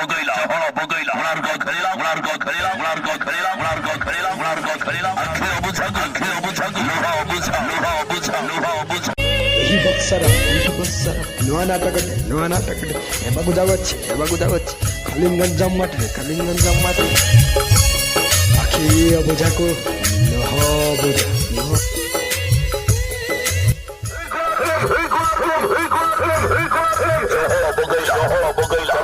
বগৈলা উনার গ খেলিলা উনার গ খেলিলা উনার গ খেলিলা উনার গ খেলিলা উনার গ খেলিলা আখে অবুঝাগু লোহা অবুঝা ଏହି ବର୍ଷର ନୂଆ ନାଟକଟେ ହେବାକୁ ଯାଉଛି କଲିଙ୍ଗଗଞ୍ଜ ମାଟିରେ ଆଖି ଅବୁଝାକୁ ଲୁହ ଅବୁଝା বগৈলা